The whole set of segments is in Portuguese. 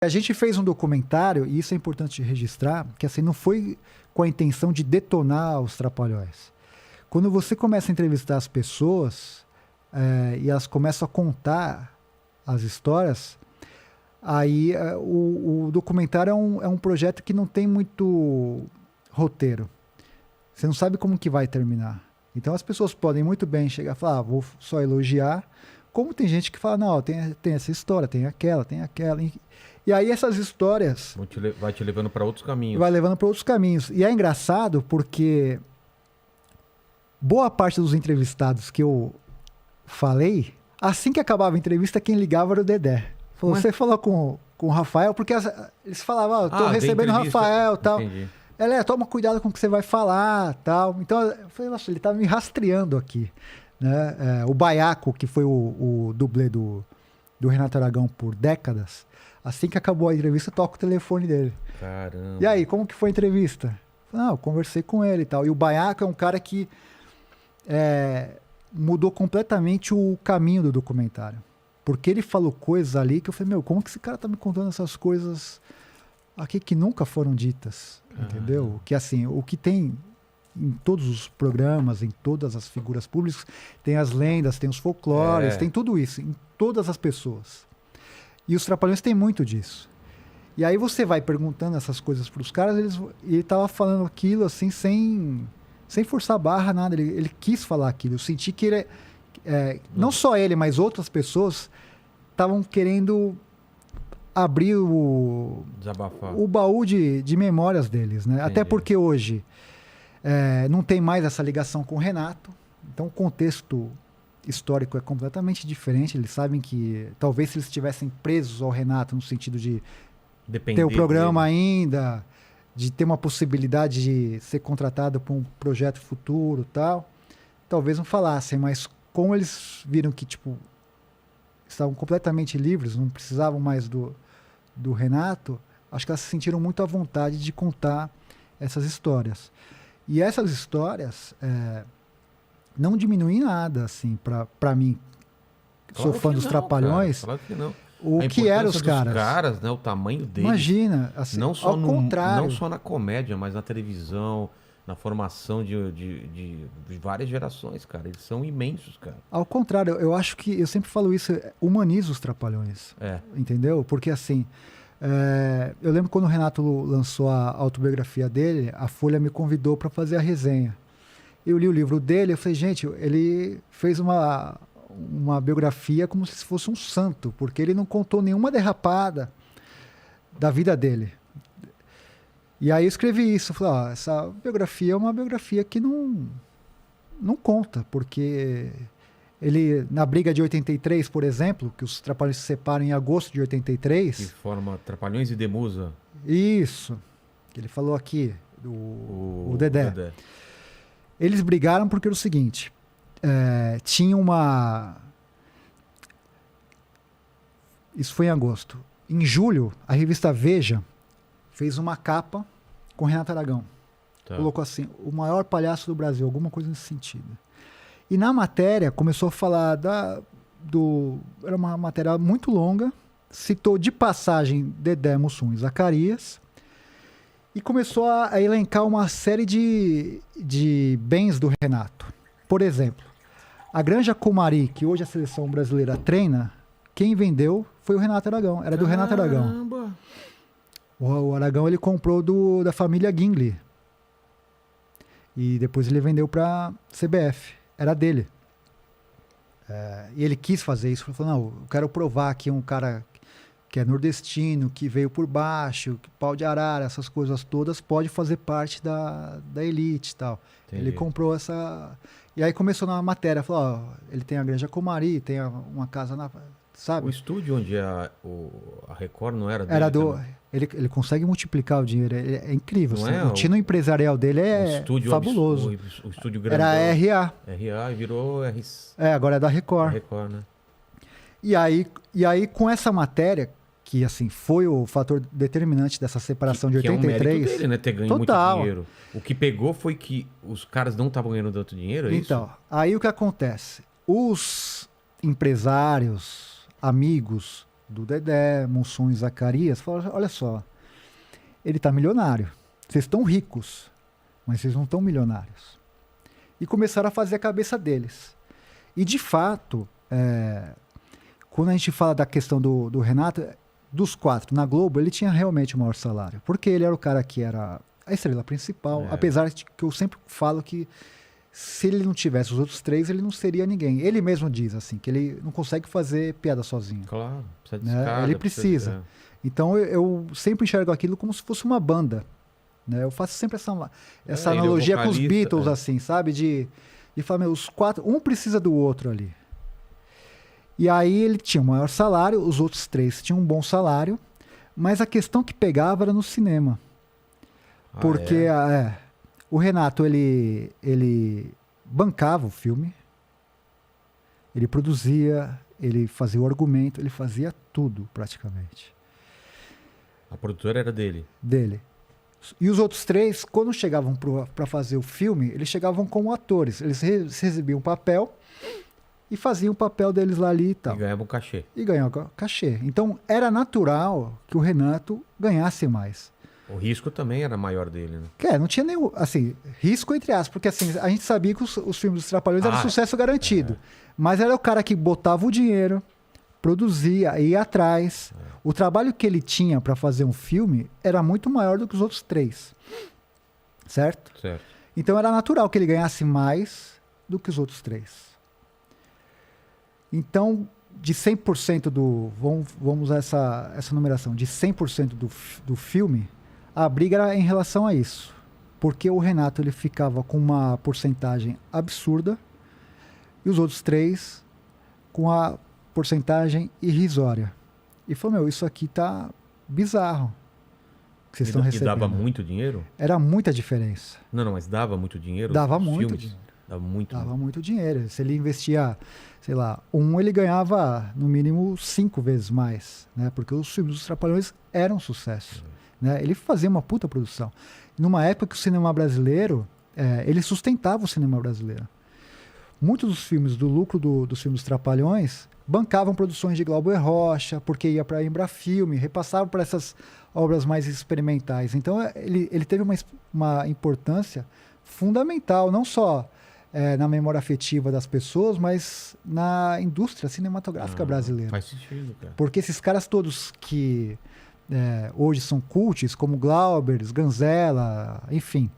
A gente fez um documentário, e isso é importante registrar, que assim, não foi com a intenção de detonar os Trapalhões. Quando você começa a entrevistar as pessoas, e elas começam a contar as histórias, aí o documentário é um projeto que não tem muito roteiro. Você não sabe como que vai terminar. Então as pessoas podem muito bem chegar e falar, vou só elogiar, como tem gente que fala, não, tem essa história, tem aquela. E aí essas histórias... Vai te levando para outros caminhos. Vai levando para outros caminhos. E é engraçado porque boa parte dos entrevistados que eu falei, assim que acabava a entrevista, quem ligava era o Dedé. Falou, você falou com o Rafael, porque eles falavam, tô recebendo o Rafael e tal. Entendi. Toma cuidado com o que você vai falar tal. Então eu falei, nossa, ele tá me rastreando aqui. Né? O Baiaco, que foi o dublê do Renato Aragão por décadas, assim que acabou a entrevista, toca o telefone dele. Caramba. E aí, como que foi a entrevista? Eu conversei com ele e tal. E o Baiaco é um cara que mudou completamente o caminho do documentário. Porque ele falou coisas ali que eu falei, como que esse cara tá me contando essas coisas aqui que nunca foram ditas? Entendeu? Que assim, o que tem em todos os programas, em todas as figuras públicas, tem as lendas, tem os folclores, tem tudo isso, em todas as pessoas. E os Trapalhões têm muito disso. E aí você vai perguntando essas coisas para os caras, ele tava falando aquilo assim, sem forçar a barra, nada. Ele quis falar aquilo. Eu senti que ele... não só ele, mas outras pessoas estavam querendo abrir o baú de memórias deles, né? Até porque hoje não tem mais essa ligação com o Renato. Então o contexto histórico é completamente diferente. Eles sabem que talvez se eles estivessem presos ao Renato no sentido de ter o programa ainda, de ter uma possibilidade de ser contratado para um projeto futuro e tal, talvez não falassem, mas como eles viram que estavam completamente livres, não precisavam mais do Renato, acho que elas se sentiram muito à vontade de contar essas histórias. E essas histórias não diminuem nada, assim, para mim, que sou fã dos Trapalhões, claro que não. o que eram os caras. Né, o tamanho deles. Imagina, assim, não só ao contrário. Não só na comédia, mas na televisão, na formação de várias gerações, cara. Eles são imensos, cara. Ao contrário, eu acho que, eu sempre falo isso, humaniza os Trapalhões. Entendeu? Porque assim, eu lembro quando o Renato lançou a autobiografia dele, a Folha me convidou para fazer a resenha. Eu li o livro dele, eu falei, gente, ele fez uma biografia como se fosse um santo, porque ele não contou nenhuma derrapada da vida dele. E aí eu escrevi isso, falei, essa biografia é uma biografia que não conta, porque ele, na briga de 83, por exemplo, que os Trapalhões se separam em agosto de 83... Que forma Trapalhões e Demusa. Isso, que ele falou aqui, o Dedé. Eles brigaram porque era o seguinte, tinha uma... Isso foi em agosto. Em julho, a revista Veja fez uma capa com Renato Aragão. Colocou assim, o maior palhaço do Brasil, alguma coisa nesse sentido. E na matéria começou a falar era uma matéria muito longa, citou de passagem Dedé, Mussum e Zacarias, e começou a elencar uma série de bens do Renato. Por exemplo, a Granja Comari, que hoje a seleção brasileira treina, quem vendeu foi o Renato Aragão. Era do Renato Aragão. O Aragão ele comprou da família Gingli. E depois ele vendeu para CBF. Era dele. E ele quis fazer isso. Ele falou, não, eu quero provar que um cara que é nordestino, que veio por baixo, que pau de arara, essas coisas todas, pode fazer parte da elite e tal. Entendi. Ele comprou essa... E aí começou na matéria, falou, ele tem a Granja Comari, tem uma casa na... Sabe? O estúdio onde a Record não era dele? Era ele consegue multiplicar o dinheiro, é incrível. Assim, o tino empresarial dele é fabuloso. O estúdio grandão. Era RA. RA e virou RC. Agora é da Record. Record, né? E aí, com essa matéria, que assim, foi o fator determinante dessa separação de 83... Que é um mérito dele, né? Ter ganho muito dinheiro. O que pegou foi que os caras não estavam ganhando tanto dinheiro, é isso? Então, aí o que acontece? Os empresários, amigos do Dedé, Mussum e Zacarias, falaram, olha só, ele tá milionário. Vocês estão ricos, mas vocês não estão milionários. E começaram a fazer a cabeça deles. E, de fato, quando a gente fala da questão do Renato, dos 4, na Globo, ele tinha realmente o maior salário. Porque ele era o cara que era a estrela principal, apesar de que eu sempre falo que se ele não tivesse os outros 3, ele não seria ninguém. Ele mesmo diz, assim, que ele não consegue fazer piada sozinho. Claro, precisa de né? escada, Ele precisa. Então, eu sempre enxergo aquilo como se fosse uma banda. Né? Eu faço sempre essa analogia com os Beatles, assim, sabe? De falar, os 4, um precisa do outro ali. E aí ele tinha o maior salário, os outros 3 tinham um bom salário, mas a questão que pegava era no cinema. Porque o Renato, ele bancava o filme, ele produzia, ele fazia o argumento, ele fazia tudo praticamente. A produtora era dele? Dele. E os outros 3, quando chegavam para fazer o filme, eles chegavam como atores. Eles recebiam um papel e faziam o papel deles lá ali e tal. E ganhavam cachê. E ganhavam cachê. Então, era natural que o Renato ganhasse mais. O risco também era maior dele, né? Não tinha nenhum, assim, risco entre aspas, porque assim, a gente sabia que os filmes dos Trapalhões eram sucesso garantido. Mas era o cara que botava o dinheiro, produzia, ia atrás. O trabalho que ele tinha para fazer um filme era muito maior do que os outros 3. Certo? Certo. Então era natural que ele ganhasse mais do que os outros 3. Então, de 100% vamos usar essa numeração, de 100% do filme, a briga era em relação a isso. Porque o Renato ele ficava com uma porcentagem absurda e os outros 3 com a porcentagem irrisória. E falou, isso aqui tá bizarro. Que vocês estão recebendo. E dava muito dinheiro? Era muita diferença. Não, mas dava muito dinheiro? Dava muito dinheiro. Dava muito dinheiro. Se ele investia, sei lá, ele ganhava no mínimo 5 vezes mais, né? Porque os filmes dos Trapalhões eram um sucesso. Né? Ele fazia uma puta produção. Numa época que o cinema brasileiro, ele sustentava o cinema brasileiro. Muitos dos filmes, do lucro dos filmes dos Trapalhões, bancavam produções de Glauber Rocha, porque ia para a Embrafilme, repassavam para essas obras mais experimentais. Então, ele teve uma importância fundamental, não só na memória afetiva das pessoas, mas na indústria cinematográfica brasileira. Faz sentido, cara. Porque esses caras todos que hoje são cults, como Glauber, Ganzella, enfim,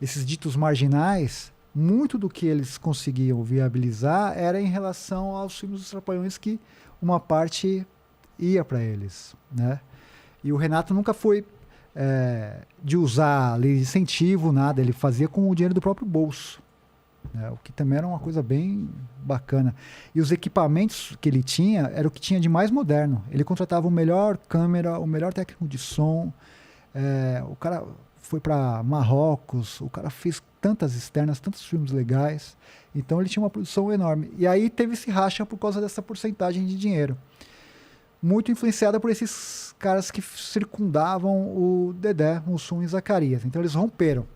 esses ditos marginais, muito do que eles conseguiam viabilizar era em relação aos filmes dos Trapalhões, que uma parte ia para eles, né? E o Renato nunca foi de usar lei de incentivo, nada. Ele fazia com o dinheiro do próprio bolso, né? O que também era uma coisa bem bacana. E os equipamentos que ele tinha era o que tinha de mais moderno. Ele contratava o melhor câmera, o melhor técnico de som. O cara foi para Marrocos, o cara fez tantas externas, tantos filmes legais. Então ele tinha uma produção enorme. E aí teve esse racha por causa dessa porcentagem de dinheiro. Muito influenciada por esses caras que circundavam o Dedé, Mussum e Zacarias. Então eles romperam.